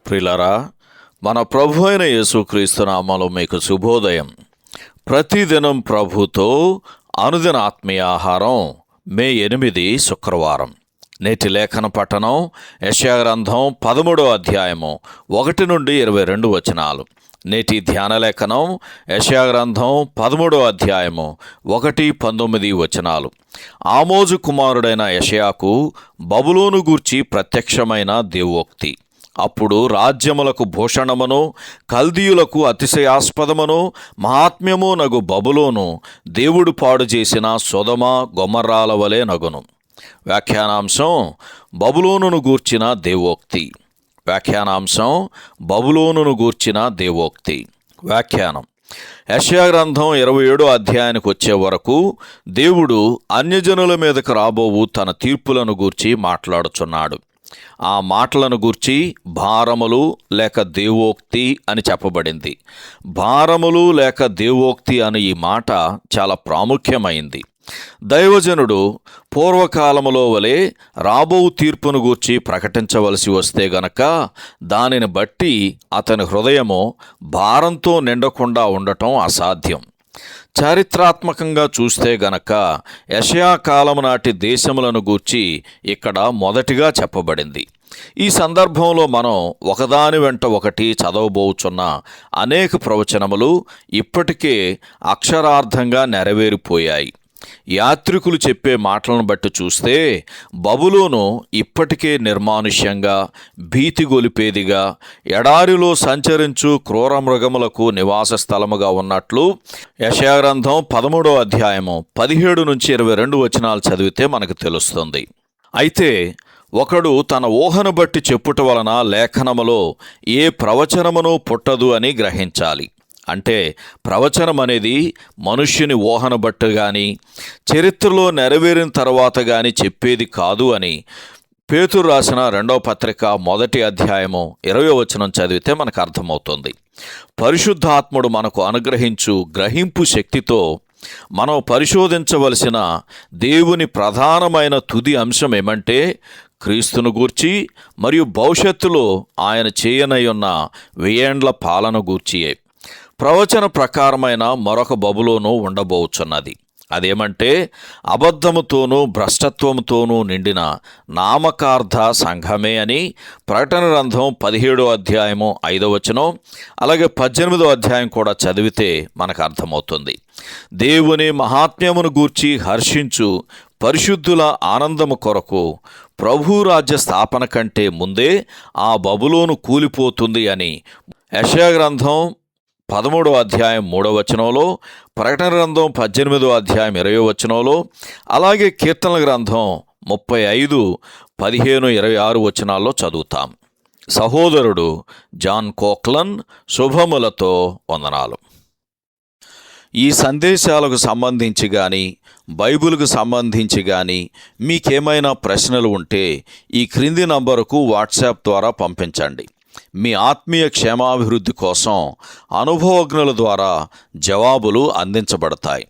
ప్రియులారా, మన ప్రభు అయిన యేసుక్రీస్తు నామములో మీకు శుభోదయం. ప్రతిదినం ప్రభుతో అనుదిన ఆత్మీయ ఆహారం. మే 8 శుక్రవారం. నేటి లేఖన పఠనం యెషయా గ్రంథం 13వ అధ్యాయము 1 నుండి 22 వచనాలు. నేటి ధ్యాన లేఖనం యెషయా గ్రంథం 13వ అధ్యాయము 1-19 వచనాలు. ఆమోజు కుమారుడైన యెషయాకు బబులోను గూర్చి ప్రత్యక్షమైన దేవోక్తి. అప్పుడు రాజ్యములకు భూషణమును, కల్దీయులకు అతిశయాస్పదమును, మహాత్మ్యము నగు బబులోను దేవుడు పాడు చేసిన సొదొమ గొమొర్రాల వలె నగును. వ్యాఖ్యానాంశం: బబులోనును గూర్చిన దేవోక్తి. వ్యాఖ్యానాంశం: బబులోనును గూర్చిన దేవోక్తి. వ్యాఖ్యానం: యెషయా గ్రంథం 27వ అధ్యాయానికి వచ్చే వరకు దేవుడు అన్యజనుల మీదకు రాబోవు తన తీర్పులను గూర్చి మాట్లాడుచున్నాడు. ఆ మాటలను గూర్చి భారములు లేక దేవోక్తి అని చెప్పబడింది. భారములు లేక దేవోక్తి అనే ఈ మాట చాలా ప్రాముఖ్యమైంది. దైవజనుడు పూర్వకాలములో వలె రాబో తీర్పును గూర్చి ప్రకటించవలసి వస్తే గనక దానిని బట్టి అతని హృదయము భారంతో నిండకుండా ఉండటం అసాధ్యం. చారిత్రాత్మకంగా చూస్తే గనక యెషయా కాలము నాటి దేశములను గూర్చి ఇక్కడ మొదటిగా చెప్పబడింది. ఈ సందర్భంలో మనం ఒకదాని వెంట ఒకటి చదవబోచున్న అనేక ప్రవచనములు ఇప్పటికే అక్షరార్థంగా నెరవేరిపోయాయి. యాత్రికులు చెప్పే మాటలను బట్టి చూస్తే బబులోను ఇప్పటికే నిర్మానుష్యంగా, భీతిగొలిపేదిగా, ఎడారిలో సంచరించు క్రూర మృగములకు నివాస స్థలముగా ఉన్నట్లు యెషయా గ్రంథం 13వ అధ్యాయము 17-22 వచనాలు చదివితే మనకు తెలుస్తుంది. అయితే ఒకడు తన ఊహను బట్టి చెప్పుట వలన లేఖనములో ఏ ప్రవచనమును పుట్టదు అని గ్రహించాలి. అంటే ప్రవచనం అనేది మనుష్యుని ఊహను బట్టి కానీ, చరిత్రలో నెరవేరిన తర్వాత కానీ చెప్పేది కాదు అని పేతురు రాసిన 2వ పత్రిక 1వ అధ్యాయము 20వ వచనం చదివితే మనకు అర్థమవుతుంది. పరిశుద్ధాత్ముడు మనకు అనుగ్రహించు గ్రహింపు శక్తితో మనం పరిశోధించవలసిన దేవుని ప్రధానమైన తుది అంశం ఏమంటే క్రీస్తును గూర్చి మరియు భవిష్యత్తులో ఆయన చేయనయ్యున్న 1000 ఏండ్ల పాలన గూర్చియే. ప్రవచన ప్రకారమైన మరొక బబులోను ఉండబోచున్నది. అదేమంటే అబద్ధముతోనూ భ్రష్టత్వముతోనూ నిండిన నామకార్థ సంఘమే అని ప్రకటన గ్రంథం 17వ అధ్యాయము 5వ వచనం, అలాగే 18వ అధ్యాయం కూడా చదివితే మనకు అర్థమవుతుంది. దేవుని మహాత్మ్యమును గూర్చి హర్షించు పరిశుద్ధుల ఆనందము కొరకు ప్రభు రాజ్య స్థాపన కంటే ముందే ఆ బబులోను కూలిపోతుంది అని యెషయా గ్రంథం 13వ అధ్యాయం 3వ వచనంలో, ప్రకటన గ్రంథం 18వ అధ్యాయం 20వ వచనంలో, అలాగే కీర్తనల గ్రంథం 35, 15, 26 వచనాల్లో చదువుతాం. సహోదరుడు జాన్ కోక్లన్ శుభములతో వందనాలు. ఈ సందేశాలకు సంబంధించి కానీ, బైబిల్కు సంబంధించి కానీ మీకేమైనా ప్రశ్నలు ఉంటే ఈ క్రింది నంబరుకు వాట్సాప్ ద్వారా పంపించండి. మీ ఆత్మీయ క్షేమాభివృద్ధి కోసం అనుభవజ్ఞుల ద్వారా జవాబులు అందించబడతాయి.